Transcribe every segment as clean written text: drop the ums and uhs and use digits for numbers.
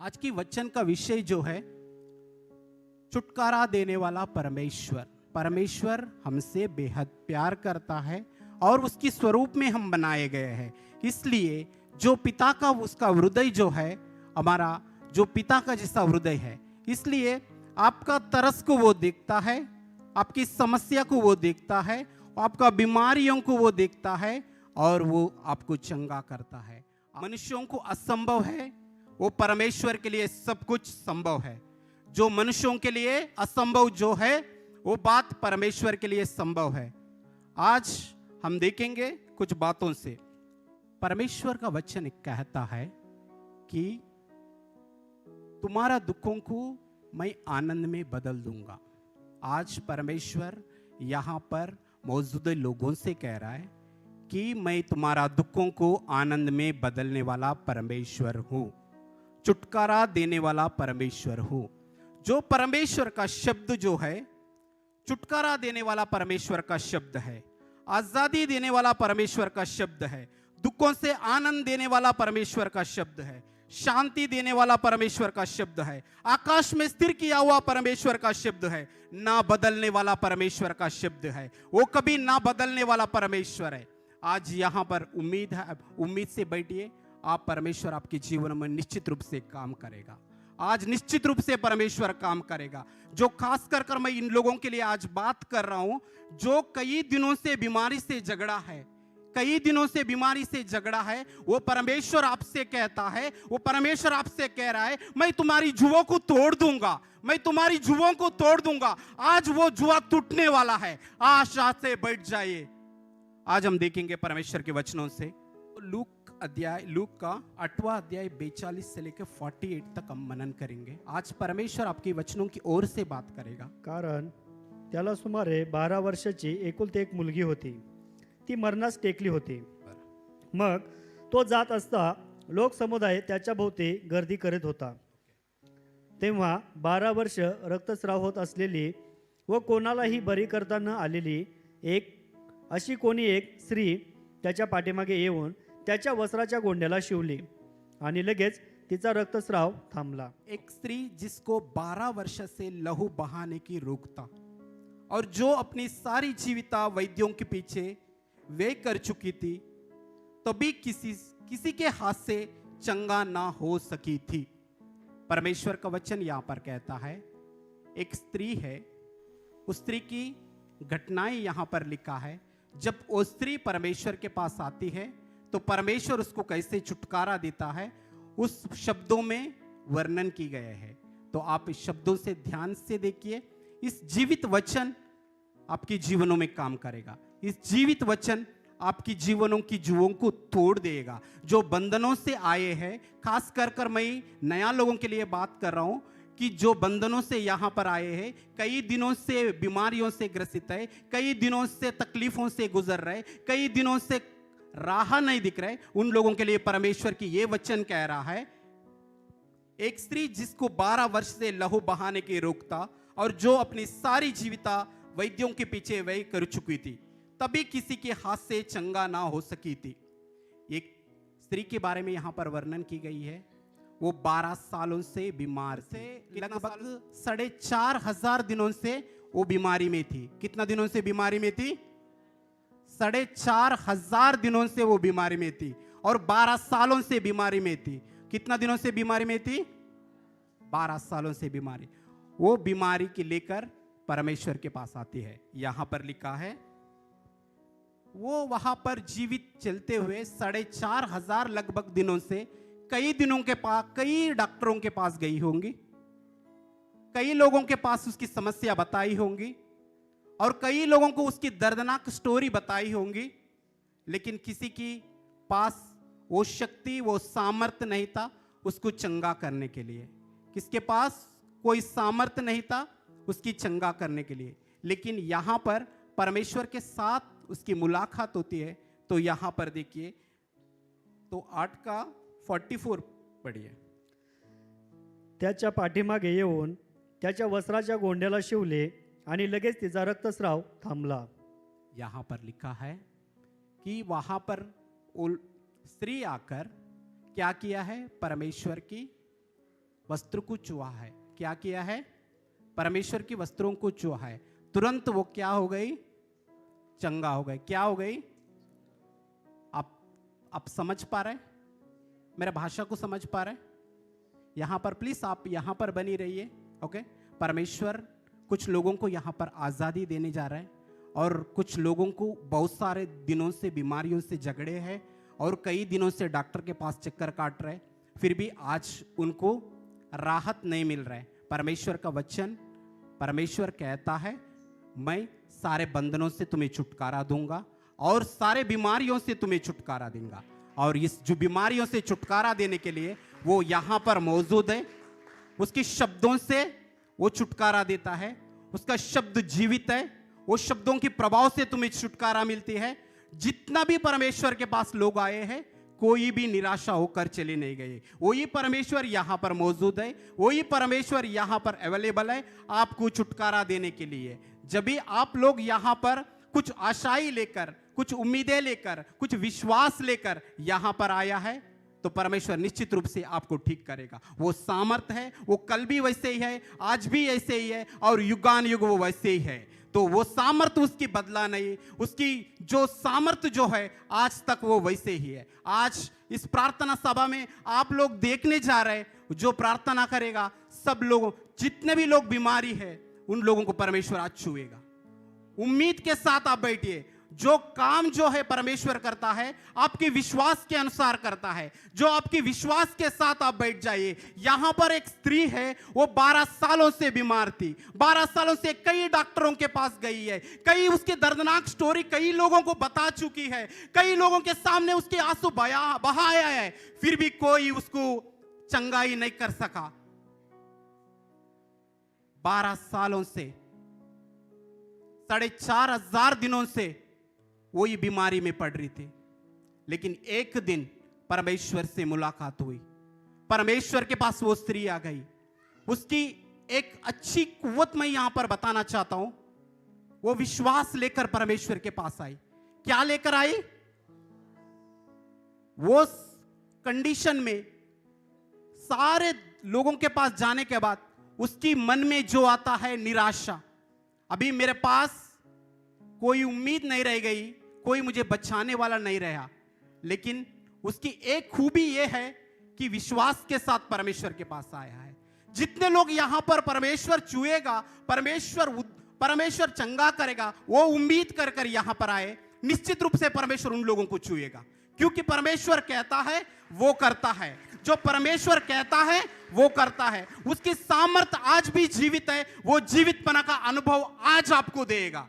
आज की वचन का विषय जो है छुटकारा देने वाला परमेश्वर। परमेश्वर हमसे बेहद प्यार करता है और उसकी स्वरूप में हम बनाए गए हैं। इसलिए जो पिता का उसका हृदय जो है, हमारा जो पिता का जैसा हृदय है, इसलिए आपका तरस को वो देखता है, आपकी समस्या को वो देखता है, आपका बीमारियों को वो देखता है और वो आपको चंगा करता है। मनुष्यों को असंभव है, वो परमेश्वर के लिए सब कुछ संभव है। जो मनुष्यों के लिए असंभव जो है, वो बात परमेश्वर के लिए संभव है। आज हम देखेंगे कुछ बातों से। परमेश्वर का वचन कहता है कि तुम्हारा दुखों को मैं आनंद में बदल दूंगा। आज परमेश्वर यहां पर मौजूद लोगों से कह रहा है कि मैं तुम्हारा दुखों को आनंद में बदलने वाला परमेश्वर हूं, छुटकारा देने वाला परमेश्वर हूं। जो परमेश्वर का शब्द जो है, छुटकारा देने वाला परमेश्वर का शब्द है, आजादी देने वाला परमेश्वर का शब्द है, दुखों से आनंद देने वाला परमेश्वर का शब्द है, शांति देने वाला परमेश्वर का शब्द है, आकाश में स्थिर किया हुआ परमेश्वर का शब्द है, ना बदलने वाला परमेश्वर का शब्द है। वो कभी ना बदलने वाला परमेश्वर है। आज यहां पर उम्मीद है, उम्मीद से बैठिए, आप परमेश्वर आपके जीवन में निश्चित रूप से काम करेगा। आज निश्चित रूप से परमेश्वर काम करेगा। जो खास कर मैं इन लोगों के लिए आज बात कर रहा हूं, जो कई दिनों से बीमारी से झगड़ा है, कई दिनों से बीमारी से झगड़ा है, वो परमेश्वर आपसे कहता है, वो परमेश्वर आपसे कह रहा है, मैं तुम्हारी जुओं को तोड़ दूंगा, मैं तुम्हारी जुओं को तोड़ दूंगा। आज वो जुआ टूटने वाला है। आशा से बैठ जाइए। आज हम देखेंगे परमेश्वर के वचनों से लूक का 8वां अध्याय 42 से लेकर 48 तक हम मनन करेंगे। आज परमेश्वर आपके वचनों की ओर से बात करेगा। कारण त्याला सुमारे 12 वर्षाची एकुलती एक मुलगी होती, ती मरणास टेकली होती। मग तो जात असता लोक समुदाय त्याच्या भोवती गर्दी करीत होता। तेव्हा 12 वर्ष रक्तस्राव होत असलेली व कोणालाही बरी करता न आलेली अशी कोणी एक स्त्री त्याच्या पाठीमागे येऊन त्याच्या वस्त्राच्या गोंड्याला शिवली आणि लगेच तिचा रक्तस्राव थांबला। एक स्त्री जिसको 12 वर्ष से लहू बहाने की रोग था और जो अपनी सारी जीविता वैद्यों के पीछे व्यय कर चुकी थी, तभी किसी के हाथ से चंगा ना हो सकी थी। परमेश्वर का वचन यहां पर कहता है, एक स्त्री है, उस स्त्री की घटनाएं यहां पर लिखा है। जब वो स्त्री परमेश्वर के पास आती है तो परमेश्वर उसको कैसे छुटकारा देता है, उस शब्दों में वर्णन की गए हैं। तो आप इस शब्दों से ध्यान से देखिए। इस जीवित वचन आपके जीवनों में काम करेगा। इस जीवित वचन आपकी जीवनों की जुओं को तोड़ देगा। जो बंधनों से आए हैं, खास कर मैं नया लोगों के लिए बात कर रहा हूं कि जो बंधनों से यहां पर आए हैं, कई दिनों से बीमारियों से ग्रसित है, कई दिनों से तकलीफों से गुजर रहे, कई दिनों से राह नहीं दिख रहे, उन लोगों के लिए परमेश्वर की ये वचन कह रहा है, एक स्त्री जिसको 12 वर्ष से लहू बहाने की रोग था और जो अपनी सारी जीविता वैद्यों के पीछे व्यय कर चुकी थी, तभी किसी के हाथ से चंगा ना हो सकी थी। एक स्त्री के बारे में यहां पर वर्णन की गई है। वो 12 सालों से बीमार से, लगभग 4,500 दिनों से वो बीमारी में थी। कितना दिनों से बीमारी में थी? 4,500 दिनों से वो बीमारी में थी और 12 सालों से बीमारी में थी। कितना दिनों से बीमारी में थी? 12 सालों से बीमारी। वो बीमारी की लेकर परमेश्वर के पास आती है। यहां पर लिखा है, वो वहां पर जीवित चलते हुए 4,500 लगभग दिनों से कई दिनों के पास, कई डॉक्टरों के पास गई होंगी, कई लोगों के पास उसकी समस्या बताई होंगी और कई लोगों को उसकी दर्दनाक स्टोरी बताई होंगी, लेकिन किसी के पास वो शक्ति, वो सामर्थ्य नहीं था उसको चंगा करने के लिए। किसके पास कोई सामर्थ्य नहीं था उसकी चंगा करने के लिए। लेकिन यहां पर परमेश्वर के साथ उसकी मुलाकात होती है। तो यहां पर देखिए, तो 8 का 44 पढ़िए। त्याच्या पाठीमागे येऊन त्याच्या वस्त्राच्या गोंड्याला शिवले आणि लगेच तिचा रक्तस्राव थांबला। यहां पर लिखा है कि वहां पर स्त्री आकर क्या किया है? परमेश्वर की वस्त्र को छुआ है। क्या किया है? परमेश्वर की वस्त्रों को छुआ है, तुरंत वो क्या हो गई? चंगा हो गई। क्या हो गई? आप समझ पा रहे? मेरा भाषा को समझ पा रहे? यहां पर प्लीज आप यहां पर बनी रहिए। ओके, परमेश्वर कुछ लोगों को यहां पर आजादी देने जा रहा है, और कुछ लोगों को बहुत सारे दिनों से बीमारियों से झगड़े हैं और कई दिनों से डॉक्टर के पास चक्कर काट रहे, फिर भी आज उनको राहत नहीं मिल रहा है। परमेश्वर का वचन, परमेश्वर कहता है मैं सारे बंधनों से तुम्हें छुटकारा दूंगा और सारे बीमारियों से तुम्हें छुटकारा दूंगा। और इस जो बीमारियों से छुटकारा देने के लिए वो यहां पर मौजूद है। उसके शब्दों से वो छुटकारा देता है, उसका शब्द जीवित है, वो शब्दों के प्रभाव से तुम्हें छुटकारा मिलती है। जितना भी परमेश्वर के पास लोग आए हैं, कोई भी निराशा होकर चले नहीं गए। वही परमेश्वर यहां पर मौजूद है, वही परमेश्वर यहां पर अवेलेबल है आपको छुटकारा देने के लिए। जब भी आप लोग यहां पर कुछ आशाएं लेकर, कुछ उम्मीदें लेकर, कुछ विश्वास लेकर यहां पर आया है, तो परमेश्वर निश्चित रूप से आपको ठीक करेगा। वो सामर्थ है, वो कल भी वैसे ही है, आज भी ऐसे ही है और युगान युग वो वैसे ही है। तो वो सामर्थ उसकी बदला नहीं, उसकी जो सामर्थ जो है आज तक वो वैसे ही है। आज इस प्रार्थना सभा में आप लोग देखने जा रहे, जो प्रार्थना करेगा सब लोगों, जितने भी लोग बीमारी है उन लोगों को परमेश्वर आज छुएगा। उम्मीद के साथ आप बैठिए। जो काम जो है परमेश्वर करता है, आपके विश्वास के अनुसार करता है। जो आपके विश्वास के साथ आप बैठ जाइए। यहां पर एक स्त्री है, वो 12 सालों से बीमार थी, 12 सालों से कई डॉक्टरों के पास गई है, कई उसके दर्दनाक स्टोरी कई लोगों को बता चुकी है, कई लोगों के सामने उसके आंसू बहाया है, फिर भी कोई उसको चंगाई नहीं कर सका। 12 सालों से, 4,500 दिनों से वो ये बीमारी में पड़ रही थी। लेकिन एक दिन परमेश्वर से मुलाकात हुई, परमेश्वर के पास वो स्त्री आ गई। उसकी एक अच्छी कुव्वत मैं यहां पर बताना चाहता हूं। वो विश्वास लेकर परमेश्वर के पास आई। क्या लेकर आई? वो कंडीशन में सारे लोगों के पास जाने के बाद उसकी मन में जो आता है निराशा, अभी मेरे पास कोई उम्मीद नहीं रह गई, कोई मुझे बचाने वाला नहीं रहा। लेकिन उसकी एक खूबी यह है कि विश्वास के साथ परमेश्वर के पास आया है। जितने लोग यहां पर परमेश्वर छुएगा, परमेश्वर चंगा करेगा, वो उम्मीद कर कर यहां पर आए, निश्चित रूप से परमेश्वर उन लोगों को छुएगा। क्योंकि परमेश्वर कहता है वो करता है, जो परमेश्वर कहता है वो करता है। उसकी सामर्थ्य आज भी जीवित है। वो जीवितपना का अनुभव आज आपको देगा,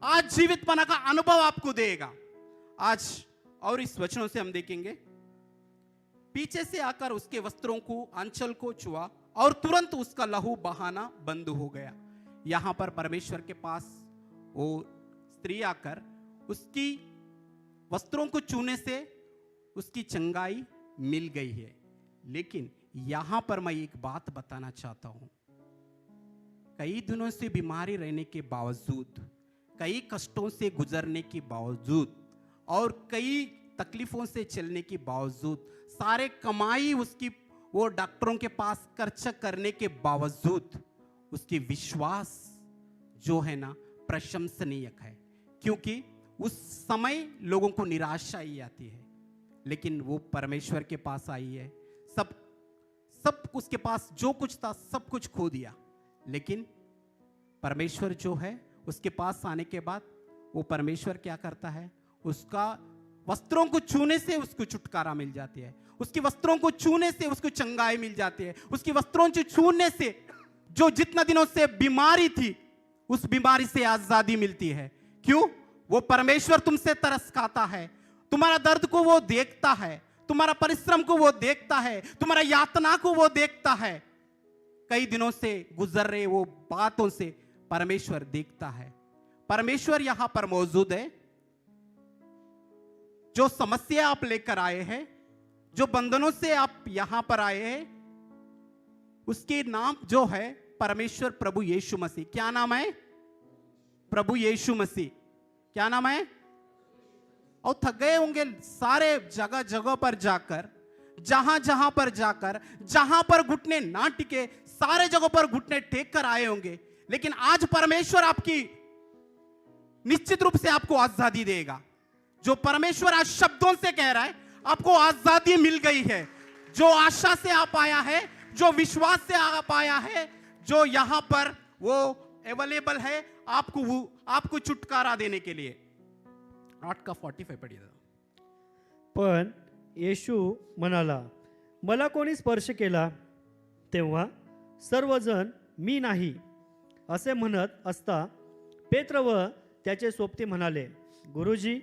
आज जीवितपना का अनुभव आपको देगा आज। और इस वचनों से हम देखेंगे, पीछे से आकर उसके वस्त्रों को, आंचल को छुआ और तुरंत उसका लहू बहाना बंद हो गया। यहां पर परमेश्वर के पास वो स्त्री आकर उसकी वस्त्रों को छूने से उसकी चंगाई मिल गई है। लेकिन यहां पर मैं एक बात बताना चाहता हूं, कई दिनों से बीमारी रहने के बावजूद, कई कष्टों से गुजरने के बावजूद और कई तकलीफों से चलने के बावजूद, सारे कमाई उसकी वो डॉक्टरों के पास खर्च करने के बावजूद, उसकी विश्वास जो है ना प्रशंसनीय है। क्योंकि उस समय लोगों को निराशा ही आती है, लेकिन वो परमेश्वर के पास आई है। सब उसके पास जो कुछ था सब कुछ खो दिया, लेकिन परमेश्वर जो है उसके पास आने के बाद वो परमेश्वर क्या करता है? उसका वस्त्रों को छूने से उसको छुटकारा मिल जाती है, उसके वस्त्रों को छूने से उसको चंगाई मिल जाती है, उसके वस्त्रों को छूने से जो जितना दिनों से बीमारी थी उस बीमारी से आजादी मिलती है। क्यों? वो परमेश्वर तुमसे तरस खाता है, तुम्हारा दर्द को वो देखता है, तुम्हारा परिश्रम को वो देखता है, तुम्हारा यातना को वो देखता है। कई दिनों से गुजर रहे वो बातों से परमेश्वर देखता है। परमेश्वर यहां पर मौजूद है। जो समस्या आप लेकर आए हैं, जो बंधनों से आप यहां पर आए हैं, उसके नाम जो है परमेश्वर प्रभु यीशु मसीह। क्या नाम है? प्रभु यीशु मसीह। क्या नाम है? और थक गए होंगे सारे जगह जगह पर जाकर, जहां जहां पर जाकर, जहां पर घुटने ना टिके, सारे जगहों पर घुटने टेक कर आए होंगे, लेकिन आज परमेश्वर आपकी निश्चित रूप से आपको आजादी देगा। जो परमेश्वर आज शब्दों से कह रहा है, आपको आजादी मिल गई है। जो आशा से आप आया है, जो विश्वास से आप आया है, जो यहां पर वो अवेलेबल है आपको छुटकारा देने के लिए। 8:45 पढ़िए। पण येशू म्हणाला, मला कोणी स्पर्श केला? तेव्हा सर्वजण मी नाही असे म्हणत असता पेत्र व त्याचे सोबती म्हणाले, गुरुजी,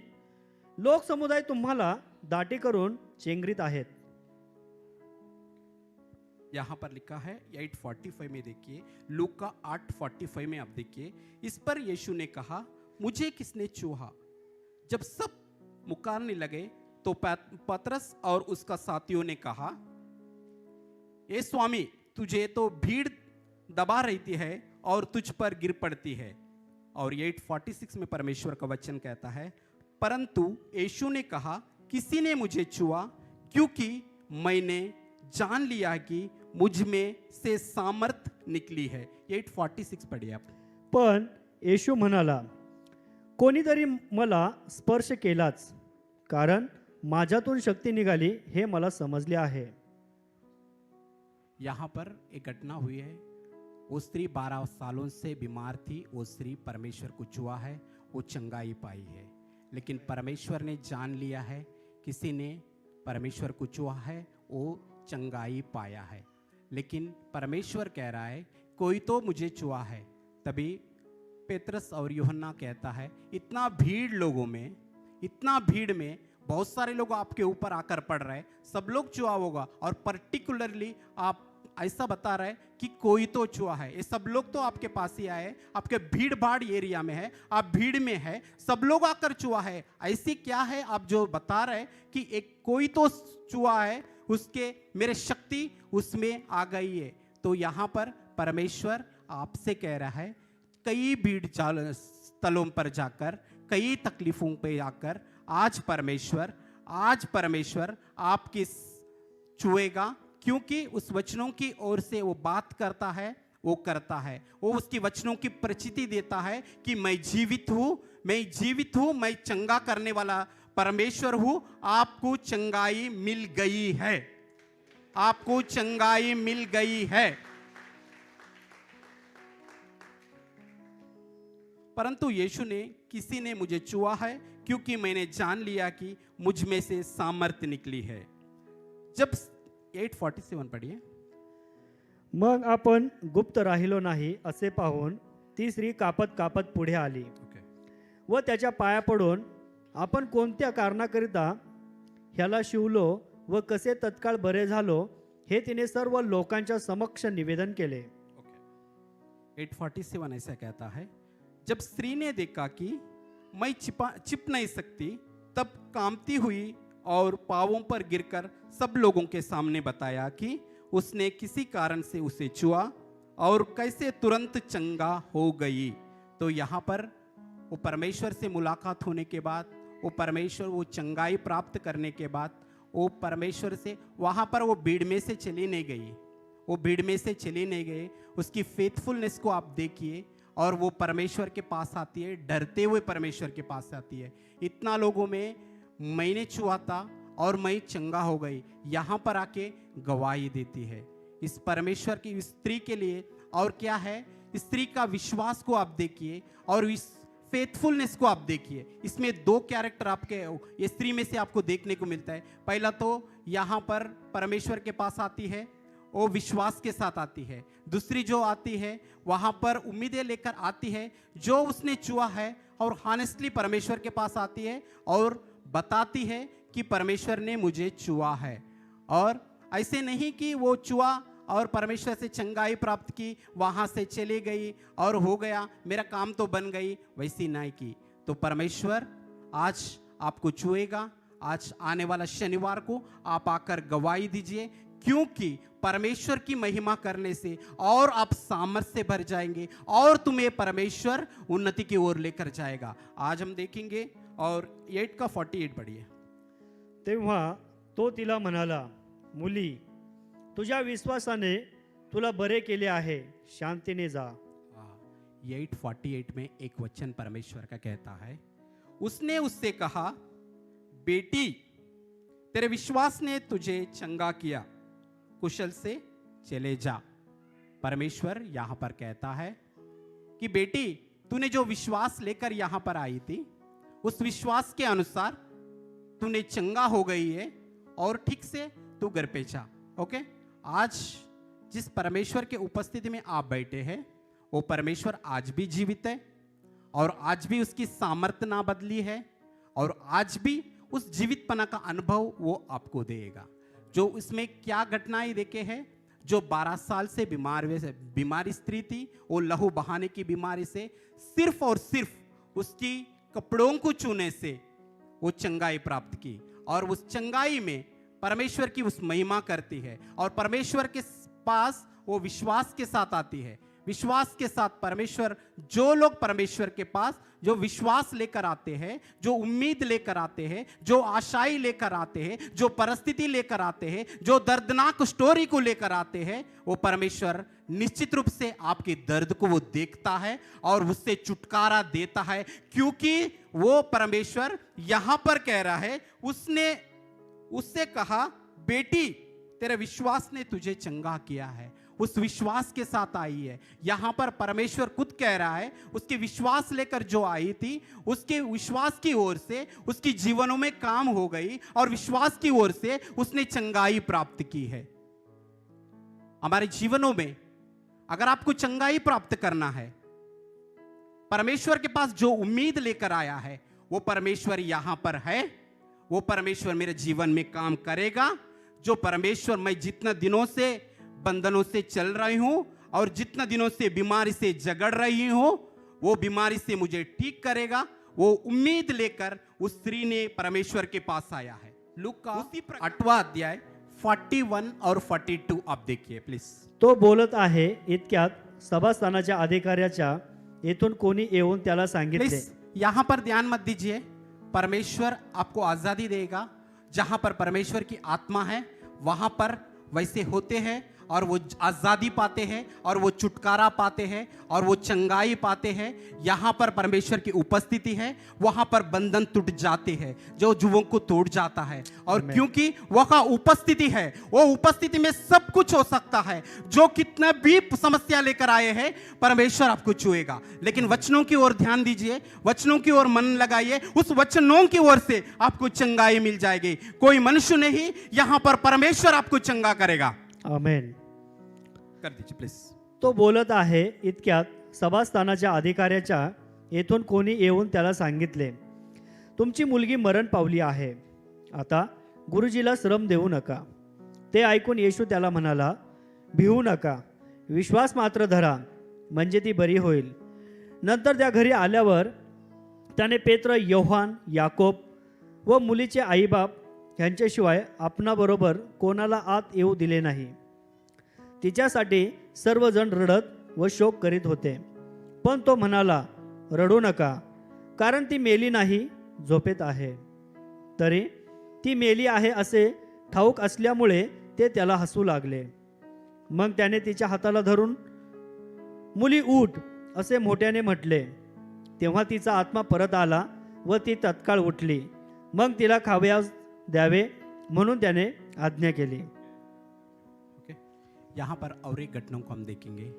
लोक समुदाय तुम्हाला दाटी करून चेंगरीत आहेत. यहां पर लिखा है 8:45 में देखिए, लूका 8:45 में आप देखिए, इस पर यीशु ने कहा, मुझे किसने चूहा? जब सब मुकारने लगे तो पतरस और उसका साथियों ने कहा, ए स्वामी, तुझे तो भीड़ दबा रहती है और तुझ पर गिर पड़ती है। और 8:46 में परमेश्वर का वचन कहता है, परंतु यीशु ने कहा, किसी ने मुझे छुआ, क्योंकि मैंने जान लिया कि मुझ में से सामर्थ निकली है। 8:46 पढ़िए आप। पण येशू म्हणाला, कोणीतरी मला स्पर्श केलाच, कारण माझ्यातून शक्ती निघाली हे मला समजले आहे. यहां पर एक घटना हुई है। वो स्त्री 12 सालों से बीमार थी। वो स्त्री परमेश्वर को छुआ है, वो चंगाई पाई है। लेकिन परमेश्वर ने जान लिया है, किसी ने परमेश्वर को छुआ है, वो चंगाई पाया है। लेकिन परमेश्वर कह रहा है, कोई तो मुझे छुआ है। तभी पेत्रस और यूहन्ना कहता है, इतना भीड़ लोगों में, इतना भीड़ में बहुत सारे लोग आपके ऊपर आकर पड़ रहे हैं, सब लोग छुआ होगा, और पर्टिकुलरली आप ऐसा बता रहे कि कोई तो छुआ है। ये सब लोग तो आपके पास ही आए, आपके भीड़ भाड़ एरिया में है, आप भीड़ में है, सब लोग आकर छुआ है। ऐसी क्या है आप जो बता रहे कि एक कोई तो छुआ है, उसके मेरे शक्ति उसमें आ गई है। तो यहाँ पर परमेश्वर आपसे कह रहा है, कई भीड़ स्थलों पर जाकर, कई तकलीफों पे आकर आज परमेश्वर आपकी छुएगा, क्योंकि उस वचनों की ओर से वो बात करता है, वो करता है, वो उसकी वचनों की प्रचिति देता है कि मैं जीवित हूं, मैं चंगा करने वाला परमेश्वर हूं। आपको चंगाई मिल गई है, आपको चंगाई मिल गई है। परंतु यीशु ने, किसी ने मुझे छुआ है, क्योंकि मैंने जान लिया कि मुझ में से सामर्थ्य निकली है। जब 8:47 पढ़िए। मग आपण गुप्त राहिलो नाही असे पाहून ती स्त्री कापत कापत पुढे आली व त्याच्या पाया पडून, आपण कोणत्या कारणाकरिता ह्याला शिवलो व कसे तत्काळ बरे झालो हे तिने सर्व लोकांच्या समक्ष निवेदन केले. 8:47 ऐसा कहता है, जब स्त्री ने देखा कि मैं छिप नहीं सकती, तब कांपती हुई और पांवों पर गिरकर सब लोगों के सामने बताया कि उसने किसी कारण से उसे छुआ और कैसे तुरंत चंगा हो गई। तो यहाँ पर वो परमेश्वर से मुलाकात होने के बाद, वो परमेश्वर वो चंगाई प्राप्त करने के बाद, वो परमेश्वर से वहाँ पर वो भीड़ में से चली नहीं गई, वो भीड़ में से चली नहीं गई। उसकी फेथफुलनेस को आप देखिए, और वो परमेश्वर के पास आती है, डरते हुए परमेश्वर के पास आती है। इतना लोगों में मैंने छुआ था और मैं चंगा हो गई, यहाँ पर आके गवाही देती है इस परमेश्वर की इस स्त्री के लिए। और क्या है, स्त्री का विश्वास को आप देखिए और इस फेथफुलनेस को आप देखिए। इसमें दो कैरेक्टर आपके ये स्त्री में से आपको देखने को मिलता है। पहला तो यहाँ पर परमेश्वर के पास आती है, वो विश्वास के साथ आती है। दूसरी जो आती है, वहाँ पर उम्मीदें लेकर आती है, जो उसने छुआ है, और हॉनेस्टली परमेश्वर के पास आती है और बताती है कि परमेश्वर ने मुझे छुआ है। और ऐसे नहीं कि वो छुआ और परमेश्वर से चंगाई प्राप्त की, वहाँ से चली गई और हो गया, मेरा काम तो बन गई, वैसी नहीं की। तो परमेश्वर आज आपको छुएगा। आज आने वाला शनिवार को आप आकर गवाही दीजिए, क्योंकि परमेश्वर की महिमा करने से और आप सामर्थ्य से भर जाएंगे और तुम्हें परमेश्वर उन्नति की ओर लेकर जाएगा। आज हम देखेंगे। और 8:48 पढ़िए। तेव्हा तो तिला म्हणाला, मुली, तुझ्या विश्वासाने तुला बरे केले आहे, शांतीने जा. 8:48 में एक वचन परमेश्वर का कहता है, उसने उससे कहा, बेटी, तेरे विश्वास ने तुझे चंगा किया, कुशल से चले जा. परमेश्वर यहां पर कहता है कि बेटी, तूने जो विश्वास लेकर यहां पर आई थी, उस विश्वास के अनुसार तूने चंगा हो गई है और ठीक से तू घर पे जा. ओके, आज जिस परमेश्वर के उपस्थिति में आप बैठे हैं, वो परमेश्वर आज भी जीवित है और आज भी उसकी सामर्थ्य ना बदली है और आज भी उस जीवितपना का अनुभव वो आपको देगा. जो इसमें क्या घटनाएं देखे हैं, जो 12 साल से बीमारी स्त्री थी, वो लहू बहाने की बीमारी से सिर्फ और सिर्फ उसकी कपड़ों को छूने से वो चंगाई प्राप्त की और उस चंगाई में परमेश्वर की उस महिमा करती है और परमेश्वर के पास वो विश्वास के साथ आती है. विश्वास के साथ परमेश्वर, जो लोग परमेश्वर के पास जो विश्वास लेकर आते हैं, जो उम्मीद लेकर आते हैं, जो आशाएं लेकर आते हैं, जो परिस्थिति लेकर आते हैं, जो दर्दनाक स्टोरी को लेकर आते हैं, वो परमेश्वर निश्चित रूप से आपके दर्द को वो देखता है और उससे छुटकारा देता है, क्योंकि वो परमेश्वर यहां पर कह रहा है, उसने उससे कहा, बेटी, तेरे विश्वास ने तुझे चंगा किया है. उस विश्वास के साथ आई है. यहां पर परमेश्वर खुद कह रहा है, उसके विश्वास लेकर जो आई थी, उसके विश्वास की ओर से उसकी जीवनों में काम हो गई और विश्वास की ओर से उसने चंगाई प्राप्त की है. हमारे जीवनों में अगर आपको चंगाई प्राप्त करना है, परमेश्वर के पास जो उम्मीद लेकर आया है, वो परमेश्वर यहां पर है. वो परमेश्वर मेरे जीवन में काम करेगा. जो परमेश्वर, मैं जितना दिनों से बंधनों से चल रही हूं और जितना दिनों से बीमारी से झगड़ रही हूं, वो बीमारी से मुझे ठीक करेगा. वो उम्मीद लेकर उस स्त्री ने परमेश्वर के पास आया है. लूका 8वां अध्याय 41 और 42 आप देखिए प्लीज. तो बोलत आहे इतक्यात सभास्थानाच्या अधिकाऱ्याच्या येथून कोणी येऊन त्याला सांगितले. प्लीज यहां पर ध्यान मत दीजिए. परमेश्वर आपको आजादी देगा. जहां पर परमेश्वर की आत्मा है, वहां पर वैसे होते हैं और वो आजादी पाते हैं और वो छुटकारा पाते हैं और वो चंगाई पाते हैं. यहां पर परमेश्वर की उपस्थिति है, वहां पर बंधन टूट जाते हैं, जो जुओं को तोड़ जाता है. और क्योंकि वहां उपस्थिति है, वो उपस्थिति में सब कुछ हो सकता है. जो कितना भी समस्या लेकर आए हैं, परमेश्वर आपको छुएगा. लेकिन वचनों की ओर ध्यान दीजिए, वचनों की ओर मन लगाइए. उस वचनों की ओर से आपको चंगाई मिल जाएगी. कोई मनुष्य नहीं, यहां पर परमेश्वर आपको चंगा करेगा. आमेन. कर दीजिए प्लीज. तो बोलत आहे इतक्यात सभास्थानाच्या अधिकाऱ्याच्या येथून कोणी येऊन त्याला सांगितले, तुमची मुलगी मरण पावली आहे. आता गुरुजीला श्रम देऊ नका. ते ऐकून येशू त्याला म्हणाला, भिवू नका, विश्वास मात्र धरा, म्हणजे ती बरी होईल. नंतर त्या घरी आल्यावर त्याने पेत्र, योहान, याकोब व मुलीचे आईबाप यांच्याशिवाय आपणाबरोबर कोणाला आत येऊ दिले नाही. तिच्यासाठी सर्वजण रडत व शोक करीत होते. पण तो म्हणाला, रडू नका, कारण ती मेली नाही, झोपेत आहे. तरी ती मेली आहे असे ठाऊक असल्यामुळे ते त्याला हसू लागले. मग त्याने तिच्या हाताला धरून, मुली उठ, असे मोठ्याने म्हटले. तेव्हा तिचा आत्मा परत आला व ती तत्काळ उठली. मग तिला खावयास द्यावे म्हणून त्याने आज्ञा केली. यहाँ पर और एक घटनाओं को हम देखेंगे.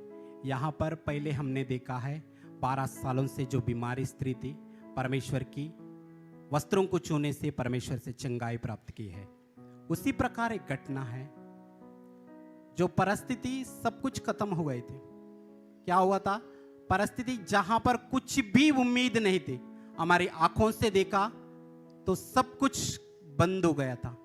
यहाँ पर पहले हमने देखा है 12 सालों से जो बीमारी स्त्री थी, परमेश्वर की वस्त्रों को छूने से परमेश्वर से चंगाई प्राप्त की है. उसी प्रकार एक घटना है, जो परिस्थिति सब कुछ खत्म हो गई थी. क्या हुआ था? परिस्थिति जहां पर कुछ भी उम्मीद नहीं थी, हमारी आंखों से देखा तो सब कुछ बंद हो गया था.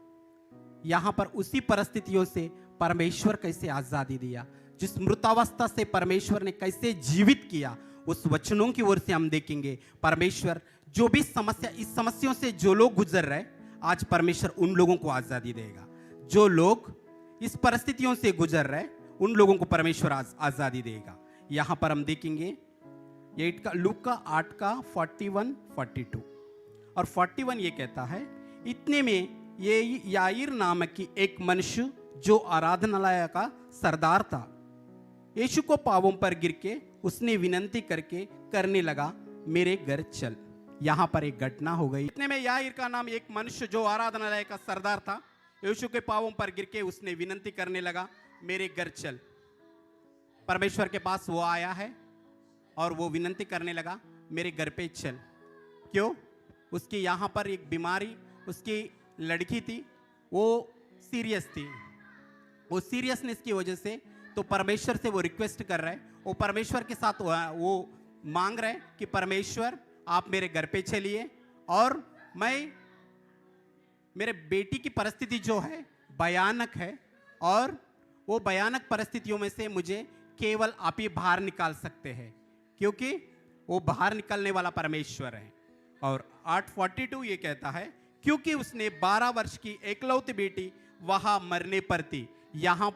यहां पर उसी परिस्थितियों से परमेश्वर कैसे आजादी दिया, जिस मृतावस्था से परमेश्वर ने कैसे जीवित किया, उस वचनों की ओर से हम देखेंगे. परमेश्वर जो भी समस्या, इस समस्याओं से जो लोग गुजर रहे, आज परमेश्वर उन लोगों को आजादी देगा. जो लोग इस परिस्थितियों से गुजर रहे, उन लोगों को परमेश्वर आजादी देगा. यहां पर हम देखेंगे लूका 8 का 41, 42 और 41 ये कहता है, इतने में ये याईर नामक की एक मनुष्य जो आराधनालय का सरदार था, यीशु को पांवों पर गिर के उसने विनंती करके करने लगा, मेरे घर चल। यहाँ पर एक घटना हो गई। इतने में याईर का नाम एक मनुष्य जो आराधनालय का सरदार था, यीशु के पांवों पर गिर के उसने विनंती करने लगा, मेरे घर चल। परमेश्वर के पास वो आया है और वो विनंती करने लगा, मेरे घर पे चल। क्यों? उसकी यहाँ पर एक बीमारी, उसकी लड़की थी, वो सीरियस थी। वो सीरियसनेस की वजह से तो परमेश्वर से वो रिक्वेस्ट कर रहा है, वो परमेश्वर के साथ वो मांग रहे हैं कि परमेश्वर आप मेरे घर पे चलिए और मैं, मेरे बेटी की परिस्थिति जो है भयानक है और वो भयानक परिस्थितियों में से मुझे केवल आप ही बाहर निकाल सकते हैं, क्योंकि वो बाहर निकालने वाला परमेश्वर है। और 8:42 ये कहता है, क्योंकि उसने 12 वर्ष की एकलौती बेटी वहां मरने पर थी। वहां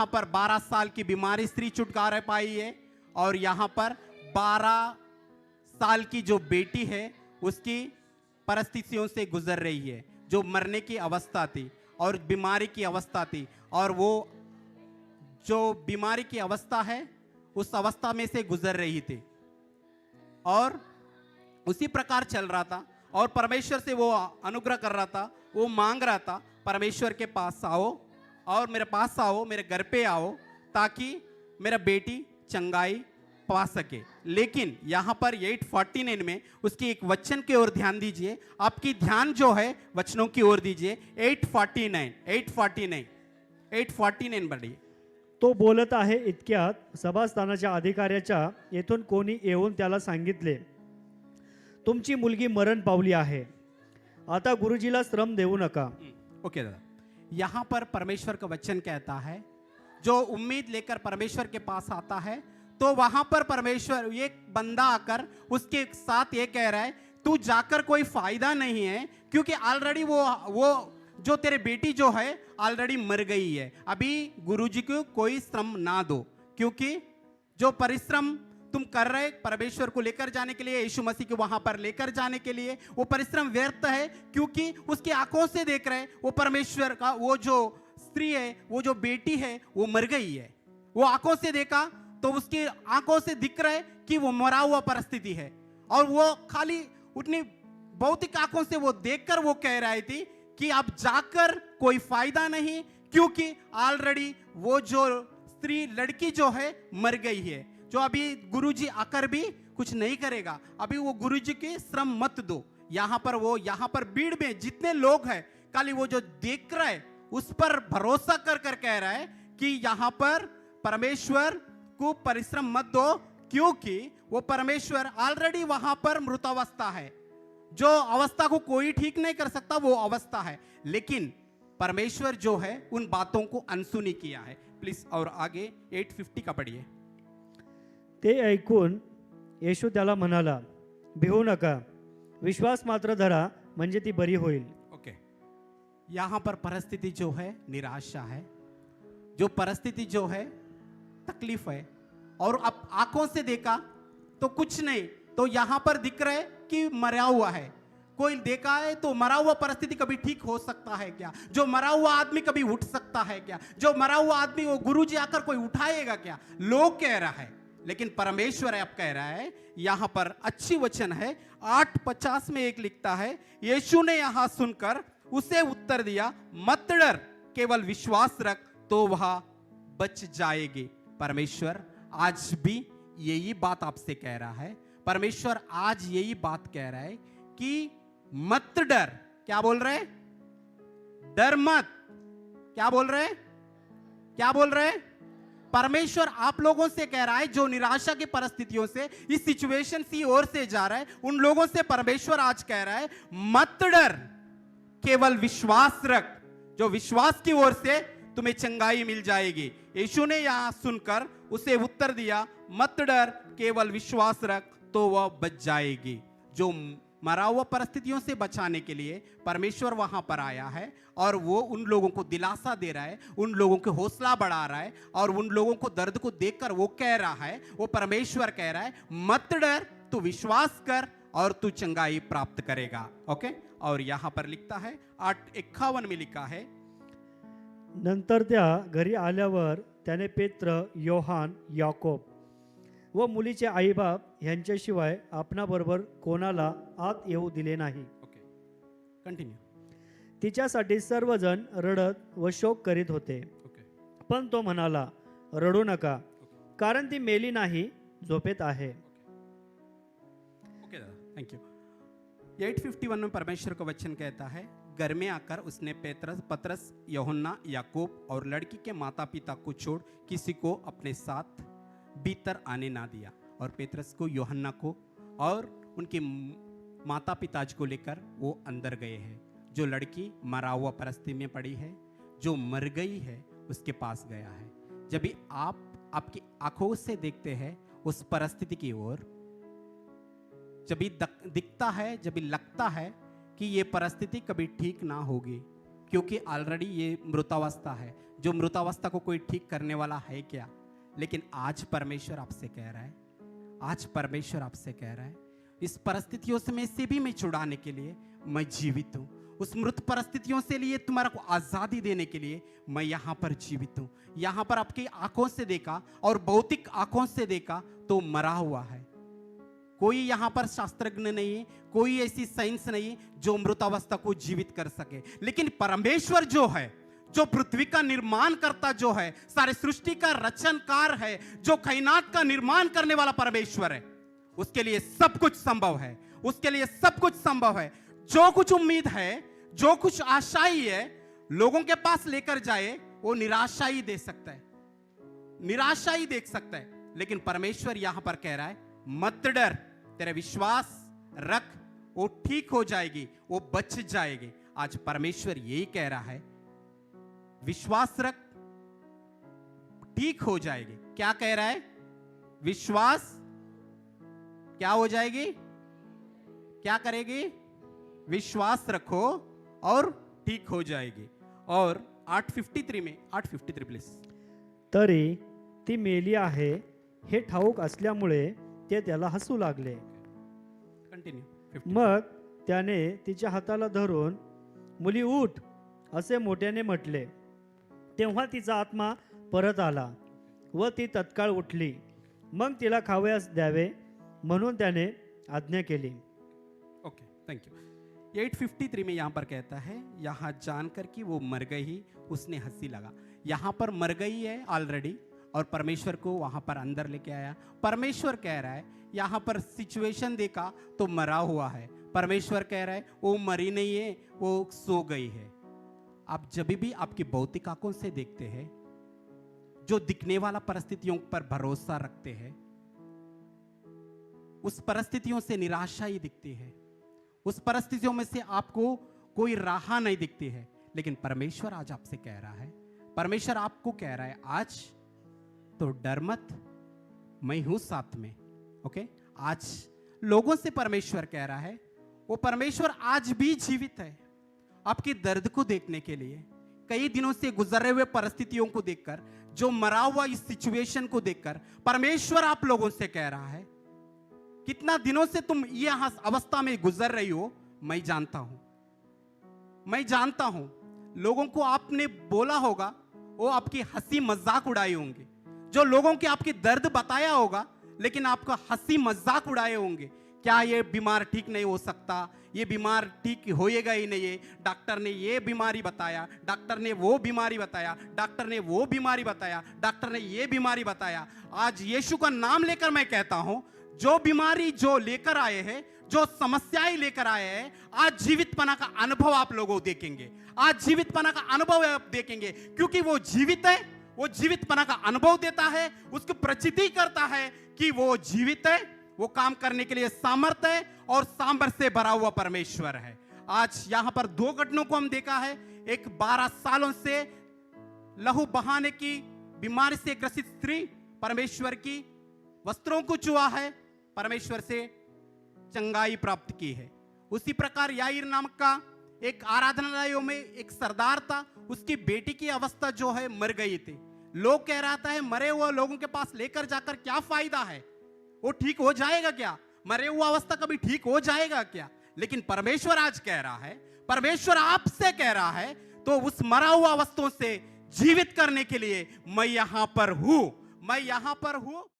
पर 12 साल की बीमारी स्त्री छुटकारा पाई है और यहाँ पर 12 साल की जो बेटी है उसकी परिस्थितियों से गुजर रही है, जो मरने की अवस्था थी और बीमारी की अवस्था थी, और वो जो बीमारी की अवस्था है उस अवस्था में से गुजर रही थी और उसी प्रकार चल रहा था और परमेश्वर से वो अनुग्रह कर रहा था, वो मांग रहा था, परमेश्वर के पास आओ और मेरे पास आओ, मेरे घर पे आओ, ताकि मेरा बेटी चंगाई पा सके। लेकिन यहाँ पर 8:49 में उसकी एक वचन की ओर ध्यान दीजिए, आपकी ध्यान जो है वचनों की ओर दीजिए। 8:49 बढ़िए। तो बोलत आहे इतक्यात सभास्थानाच्या अधिकाऱ्याच्या येथून कोणी येऊन त्याला सांगितले, तुमची मुलगी मरण पावली आहे, आता गुरुजीला श्रम देऊ नका। ओके दादा, यहाँ पर परमेश्वर का वचन कहता है, जो उम्मीद लेकर परमेश्वर के पास आता है तो वहां पर परमेश्वर, एक बंदा आकर उसके साथ ये कह रहा है, तू जाकर कोई फायदा नहीं है, क्योंकि ऑलरेडी वो जो तेरे बेटी जो है ऑलरेडी मर गई है। अभी गुरुजी को कोई श्रम ना दो, क्योंकि जो परिश्रम तुम कर रहे परमेश्वर को लेकर जाने के लिए, यीशु मसीह को वहां पर लेकर जाने के लिए, वो परिश्रम व्यर्थ है, क्योंकि उसकी आंखों से देख रहे वो परमेश्वर का, वो जो स्त्री है, वो जो बेटी है वो मर गई है। वो आंखों से देखा तो उसकी आंखों से दिख रहा है कि वो मरा हुआ परिस्थिति है, और वो खाली उतनी भौतिक आंखों से वो देखकर वो कह रही थी कि अब जाकर कोई फायदा नहीं, क्योंकि ऑलरेडी वो जो स्त्री लड़की जो है मर गई है, जो अभी गुरुजी आकर भी कुछ नहीं करेगा। अभी वो गुरुजी के श्रम मत दो। यहाँ पर भीड़ में जितने लोग हैं, खाली वो जो देख रहा है उस पर भरोसा कर कह रहा है कि यहाँ पर परमेश्वर को परिश्रम मत दो, क्योंकि वो परमेश्वर ऑलरेडी वहां पर मृतावस्था है। जो अवस्था को कोई ठीक नहीं कर सकता वो अवस्था है, लेकिन परमेश्वर जो है उन बातों को अनसुनी किया है। प्लीज और आगे 8:50 का पढ़िए। ते ऐकून येशू त्याला म्हणाला, भिवू नका, विश्वास मात्र धरा, म्हणजे ती बरी होईल। ओके, यहाँ पर परिस्थिति जो है निराशा है, जो परिस्थिति जो है तकलीफ है, और अब आंखों से देखा तो कुछ नहीं, तो यहां पर दिख रहा है कि मरा हुआ है। कोई देखा है तो मरा हुआ परिस्थिति कभी ठीक हो सकता है क्या? जो मरा हुआ आदमी कभी उठ सकता है क्या? जो मरा हुआ आदमी वो गुरुजी आकर कोई उठाएगा क्या? लोग कह रहा है, लेकिन परमेश्वर अब कह रहा है। यहां पर अच्छी वचन है, 8:50 में एक लिखता है, यीशु ने यहां सुनकर उसे उत्तर दिया, मत डर, केवल विश्वास रख तो वह बच जाएगी। परमेश्वर आज भी यही बात आपसे कह रहा है। परमेश्वर आज यही बात कह रहा है कि मत डर। क्या बोल रहे? डर मत। क्या बोल रहे? क्या बोल रहे? परमेश्वर आप लोगों से कह रहा है, जो निराशा की परिस्थितियों से, इस सिचुएशन की ओर से जा रहा है, उन लोगों से परमेश्वर आज कह रहा है, मत डर, केवल विश्वास रख। जो विश्वास की ओर से तुम्हें चंगाई मिल जाएगी। यीशु ने यहां सुनकर उसे उत्तर दिया, मत डर, केवल विश्वास रख तो वह बच जाएगी। जो मरा हुआ परिस्थितियों से बचाने के लिए परमेश्वर वहां पर आया है, और वो उन लोगों को दिलासा दे रहा है, उन लोगों को हौसला बढ़ा रहा है, और उन लोगों को दर्द को देखकर वो कह रहा है, वो परमेश्वर कह रहा है, मत डर, तू विश्वास कर और तू चंगाई प्राप्त करेगा। ओके, और यहाँ पर लिखता है 8:51 में लिखा है, नंतर त्या घरी आल्यावर त्याने पेत्र, योहान, याकोब व मुलीचे आईबाप यांच्याशिवाय आपणाबरोबर कोणाला आत येऊ दिले नाही. Okay continue. तिच्यासाठी सर्वजण रडत व शोक करीत होते. ओके पण तो म्हणाला, रडू नका, कारण ती मेली नाही, झोपेत आहे. ओके दादा, थैंक यू. 8:51 में परमेश्वर का वचन कहता है, घर में आकर उसने पतरस, यूहन्ना, याकूब और लड़की के माता पिता को छोड़ किसी को अपने साथ भीतर आने ना दिया. और पतरस को, यूहन्ना को और उनके माता पिता को लेकर वो अंदर गए हैं. जो लड़की मरा हुआ परिस्थिति में पड़ी है, जो मर गई है, उसके पास गया है. जब भी आप आपकी आंखों से देखते हैं उस परिस्थिति की ओर, जब भी दिखता है, जब भी लगता है कि ये परिस्थिति कभी ठीक ना होगी, क्योंकि ऑलरेडी ये मृतावस्था है. जो मृतावस्था को कोई ठीक करने वाला है क्या? लेकिन आज परमेश्वर आपसे कह रहा है, आज परमेश्वर आपसे कह रहा है, इस परिस्थितियों से भी मैं छुड़ाने के लिए मैं जीवित हूँ. उस मृत परिस्थितियों से लिए तुम्हारा को आजादी देने के लिए मैं यहाँ पर जीवित हूँ. यहाँ पर आपकी आंखों से देखा और भौतिक आंखों से देखा तो मरा हुआ है. कोई यहाँ पर शास्त्रज्ञ नहीं है, कोई ऐसी साइंस नहीं है जो मृतावस्था को जीवित कर सके. लेकिन परमेश्वर जो है, जो पृथ्वी का निर्माण करता जो है, सारे सृष्टि का रचनकार है, जो कायनात का निर्माण करने वाला परमेश्वर है, उसके लिए सब कुछ संभव है. उसके लिए सब कुछ संभव है. जो कुछ उम्मीद है, जो कुछ आशाई है, लोगों के पास लेकर जाए, वो निराशा ही दे सकता है, निराशा ही देख सकता है. लेकिन परमेश्वर यहां पर कह रहा है, मत डर, तेरा विश्वास रख, वो ठीक हो जाएगी, वो बच जाएगी. आज परमेश्वर यही कह रहा है, विश्वास रख, ठीक हो जाएगी. क्या कह रहा है? विश्वास क्या हो जाएगी? क्या करेगी? विश्वास रखो और ठीक हो जाएगी. और 8:53 में, 8:53 प्लीज. तरी ती मेली आहे हे ठाऊक असल्यामुळे ते त्याला हसू लागले. कंटिन्यू. मग त्याने तिच्या हाताला धरून, मुली उठ, असे मोठ्याने म्हटले. तेव्हा तिचा आत्मा परत आला व ती तत्काळ उठली. मग तिला खावयास द्यावे म्हणून त्याने आज्ञा केली. Okay thank you. 8:53 में यहाँ पर कहता है, यहाँ जानकर कि वो मर गई, उसने हंसी लगा. यहाँ पर मर गई है ऑलरेडी, और परमेश्वर को वहाँ पर अंदर लेके आया. परमेश्वर कह रहा है, यहाँ पर सिचुएशन देखा तो मरा हुआ है. परमेश्वर कह रहा है वो मरी नहीं है, वो सो गई है. आप जब भी आपकी भौतिक आंखों से देखते हैं, जो दिखने वाला परिस्थितियों पर भरोसा रखते हैं, उस परिस्थितियों से निराशा ही दिखती है. उस परिस्थितियों में से आपको कोई राह नहीं दिखती है. लेकिन परमेश्वर आज आपसे कह रहा है, परमेश्वर आपको कह रहा है, आज तो डर मत, मैं हूं साथ में. ओके, आज लोगों से परमेश्वर कह रहा है, वो परमेश्वर आज भी जीवित है आपके दर्द को देखने के लिए. कई दिनों से गुजरे हुए परिस्थितियों को देखकर, जो मरा हुआ इस सिचुएशन को देखकर परमेश्वर आप लोगों से कह रहा है, कितना दिनों से तुम ये अवस्था में गुजर रही हो, मैं जानता हूं, मैं जानता हूं. लोगों को आपने बोला होगा, वो आपकी हंसी मजाक उड़ाए होंगे. जो लोगों के आपके दर्द बताया होगा, लेकिन आपका हंसी मजाक उड़ाए होंगे. क्या ये बीमार ठीक नहीं हो सकता, ये बीमार ठीक होएगा ही नहीं है, डॉक्टर ने ये बीमारी बताया, डॉक्टर ने वो बीमारी बताया, डॉक्टर ने वो बीमारी बताया, डॉक्टर ने ये बीमारी बताया. आज यीशु का नाम लेकर मैं कहता हूं, जो बीमारी जो लेकर आए हैं, जो समस्याएं लेकर आए हैं, आज जीवितपना का अनुभव आप लोगों देखेंगे. आज जीवितपना का अनुभव आप देखेंगे, क्योंकि वो जीवित है. वो जीवितपना का अनुभव देता है, उसकी प्रचिति करता है कि वो जीवित है, वो काम करने के लिए सामर्थ्य है और सामर्थ्य से भरा हुआ परमेश्वर है. आज यहां पर दो घटनाओं को हम देखा है. एक 12 सालों से लहू बहाने की बीमारी से ग्रसित स्त्री परमेश्वर की वस्त्रों को छुआ है, परमेश्वर से चंगाई प्राप्त की है. उसी प्रकार याईर नाम का एक आराधनालयों में एक सरदार था, उसकी बेटी की अवस्था जो है मर गई थी. लोग कह रहा था, मरे हुए लोगों के पास लेकर जाकर क्या फायदा है, वो ठीक हो जाएगा क्या? मरे हुआ अवस्था कभी ठीक हो जाएगा क्या? लेकिन परमेश्वर आज कह रहा है, परमेश्वर आपसे कह रहा है, तो उस मरा हुआ वस्तुओं से जीवित करने के लिए मैं यहां पर हूं, मैं यहां पर हूं।